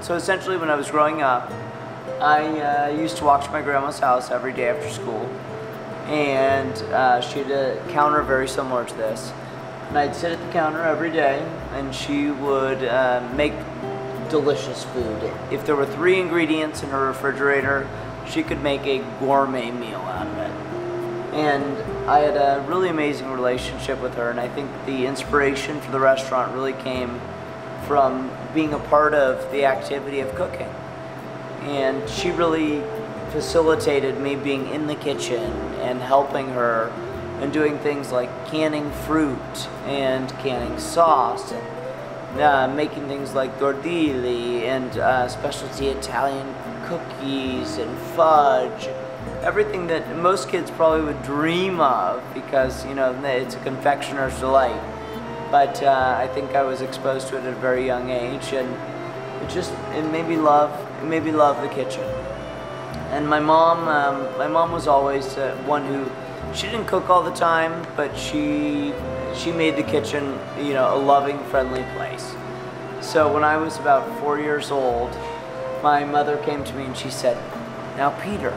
So essentially when I was growing up, I used to walk to my grandma's house every day after school, and she had a counter very similar to this. And I'd sit at the counter every day, and she would make delicious food. If there were 3 ingredients in her refrigerator, she could make a gourmet meal out of it. And I had a really amazing relationship with her, and I think the inspiration for the restaurant really came from being a part of the activity of cooking. And she really facilitated me being in the kitchen and helping her and doing things like canning fruit and canning sauce and making things like tortilli and specialty Italian cookies and fudge. Everything that most kids probably would dream of, because you know it's a confectioner's delight. But I think I was exposed to it at a very young age, and it made me love the kitchen. And my mom was always one who, she didn't cook all the time, but she made the kitchen, you know, a loving, friendly place. So when I was about 4 years old, my mother came to me and she said, "Now Peter,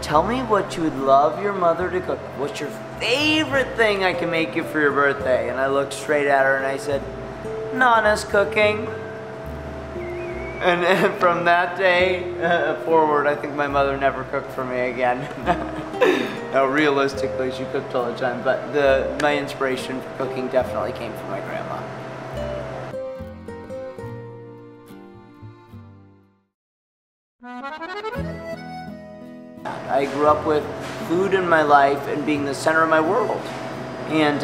tell me what you would love your mother to cook. What's your favorite thing I can make you for your birthday?" And I looked straight at her and I said, "Nana's cooking." And from that day forward, I think my mother never cooked for me again. No, realistically, she cooked all the time, but my inspiration for cooking definitely came from my grandma. I grew up with food in my life and being the center of my world. And,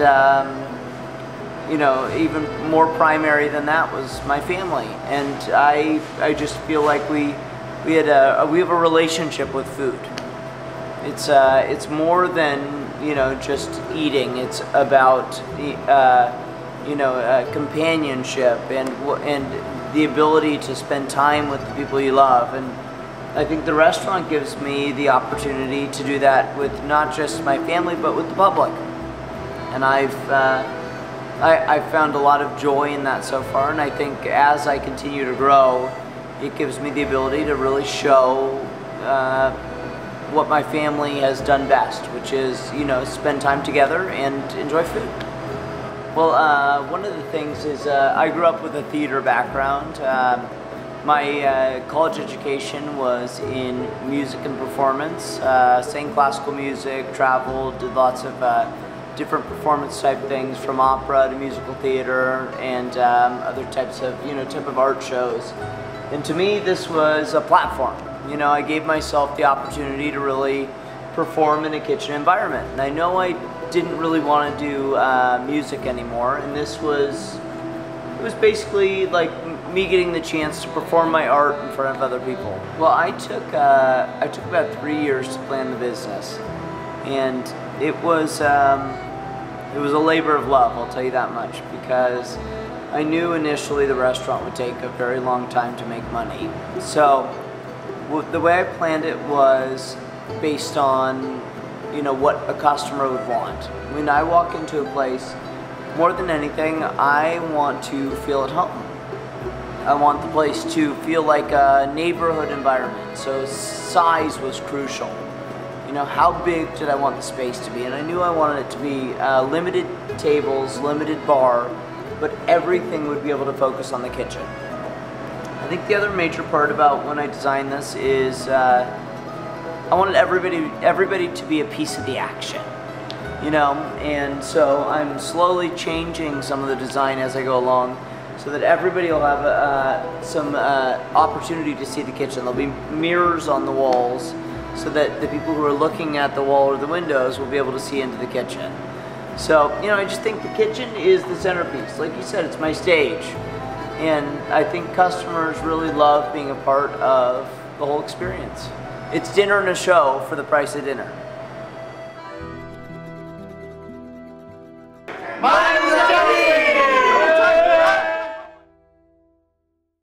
you know, even more primary than that was my family. And I just feel like we have a relationship with food. It's more than, you know, just eating. It's about, you know, companionship and the ability to spend time with the people you love. And I think the restaurant gives me the opportunity to do that with not just my family, but with the public. And I've found a lot of joy in that so far, and I think as I continue to grow, it gives me the ability to really show what my family has done best, which is, you know, spend time together and enjoy food. Well, one of the things is I grew up with a theater background. My college education was in music and performance, sang classical music, traveled, did lots of different performance type things, from opera to musical theater and other types of, you know, type of art shows. And to me, this was a platform. You know, I gave myself the opportunity to really perform in a kitchen environment. And I know I didn't really want to do music anymore, and it was basically like me getting the chance to perform my art in front of other people. Well, I took about 3 years to plan the business, and it was a labor of love, I'll tell you that much, because I knew initially the restaurant would take a very long time to make money. So the way I planned it was based on, you know, what a customer would want. When I walk into a place, more than anything, I want to feel at home. I want the place to feel like a neighborhood environment, so size was crucial. You know, how big did I want the space to be? And I knew I wanted it to be limited tables, limited bar, but everything would be able to focus on the kitchen. I think the other major part about when I designed this is I wanted everybody to be a piece of the action, you know, and so I'm slowly changing some of the design as I go along, so that everybody will have some opportunity to see the kitchen. There'll be mirrors on the walls, so that the people who are looking at the wall or the windows will be able to see into the kitchen. So, you know, I just think the kitchen is the centerpiece. Like you said, it's my stage. And I think customers really love being a part of the whole experience. It's dinner and a show for the price of dinner.